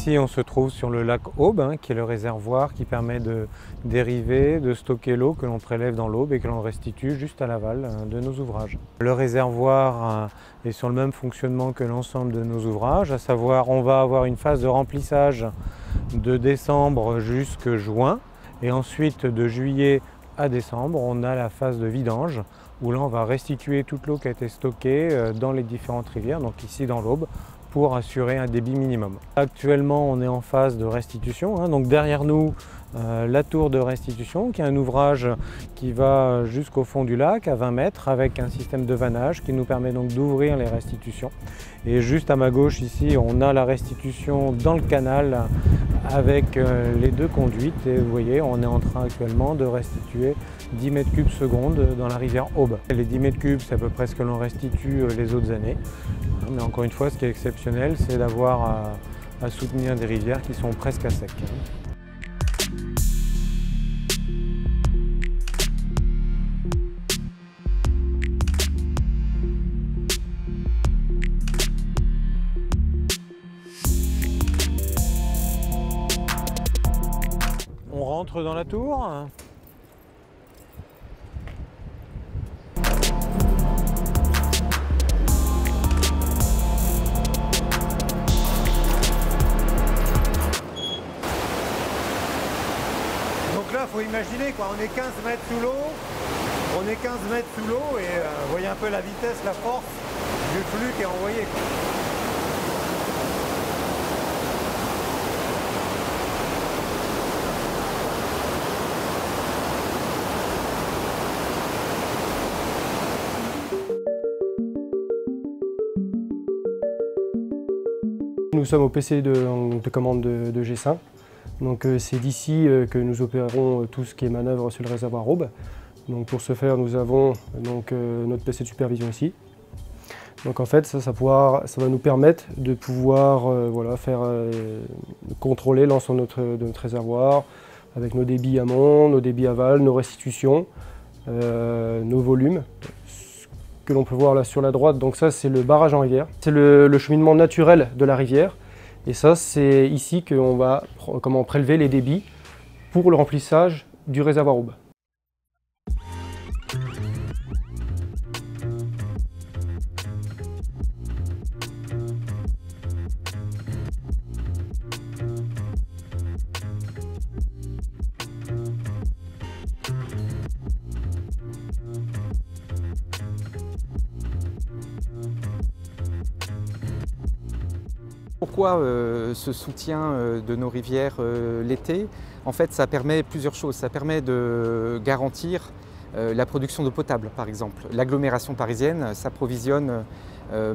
Ici, on se trouve sur le lac Aube, qui est le réservoir qui permet de dériver, de stocker l'eau que l'on prélève dans l'Aube et que l'on restitue juste à l'aval de nos ouvrages. Le réservoir est sur le même fonctionnement que l'ensemble de nos ouvrages, à savoir on va avoir une phase de remplissage de décembre jusqu'à juin et ensuite de juillet à décembre, on a la phase de vidange où là on va restituer toute l'eau qui a été stockée dans les différentes rivières, donc ici dans l'Aube, pour assurer un débit minimum. Actuellement, on est en phase de restitution, donc derrière nous, la tour de restitution, qui est un ouvrage qui va jusqu'au fond du lac, à 20 mètres, avec un système de vannage qui nous permet donc d'ouvrir les restitutions. Et juste à ma gauche ici, on a la restitution dans le canal avec les deux conduites. Et vous voyez, on est en train actuellement de restituer 10 mètres cubes seconde dans la rivière Aube. Les 10 mètres cubes, c'est à peu près ce que l'on restitue les autres années. Mais encore une fois, ce qui est exceptionnel, c'est d'avoir à soutenir des rivières qui sont presque à sec. On rentre dans la tour. Donc là, il faut imaginer quoi, on est 15 mètres sous l'eau, et vous voyez un peu la vitesse, la force du flux qui est envoyé, quoi. Nous sommes au PC de commande de Gessin. Donc c'est d'ici que nous opérons tout ce qui est manœuvre sur le réservoir Aube. Donc pour ce faire, nous avons notre PC de supervision ici. Donc en fait, ça va nous permettre de pouvoir contrôler l'ensemble de notre réservoir avec nos débits amont, nos débits aval, nos restitutions, nos volumes que l'on peut voir là sur la droite. Donc ça, c'est le barrage en rivière. C'est le cheminement naturel de la rivière. Et ça, c'est ici qu'on va prélever les débits pour le remplissage du réservoir Aube. Pourquoi ce soutien de nos rivières l'été? En fait, ça permet plusieurs choses. Ça permet de garantir la production d'eau potable, par exemple. L'agglomération parisienne s'approvisionne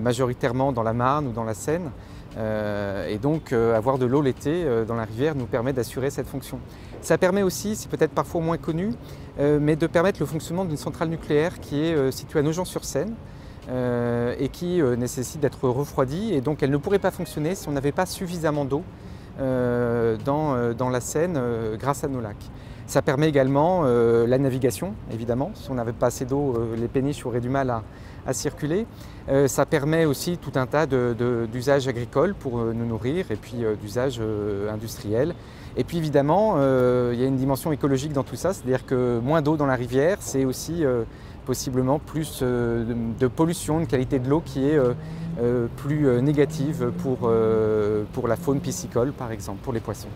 majoritairement dans la Marne ou dans la Seine. Et donc, avoir de l'eau l'été dans la rivière nous permet d'assurer cette fonction. Ça permet aussi, c'est peut-être parfois moins connu, mais de permettre le fonctionnement d'une centrale nucléaire qui est située à Nogent-sur-Seine, et qui nécessite d'être refroidie, et donc elle ne pourrait pas fonctionner si on n'avait pas suffisamment d'eau dans la Seine grâce à nos lacs. Ça permet également la navigation, évidemment. Si on n'avait pas assez d'eau, les péniches auraient du mal à circuler. Ça permet aussi tout un tas d'usages agricoles pour nous nourrir, et puis d'usages industriels. Et puis évidemment, il y a une dimension écologique dans tout ça, c'est-à-dire que moins d'eau dans la rivière, c'est aussi possiblement plus de pollution, une qualité de l'eau qui est plus négative pour la faune piscicole, par exemple, pour les poissons.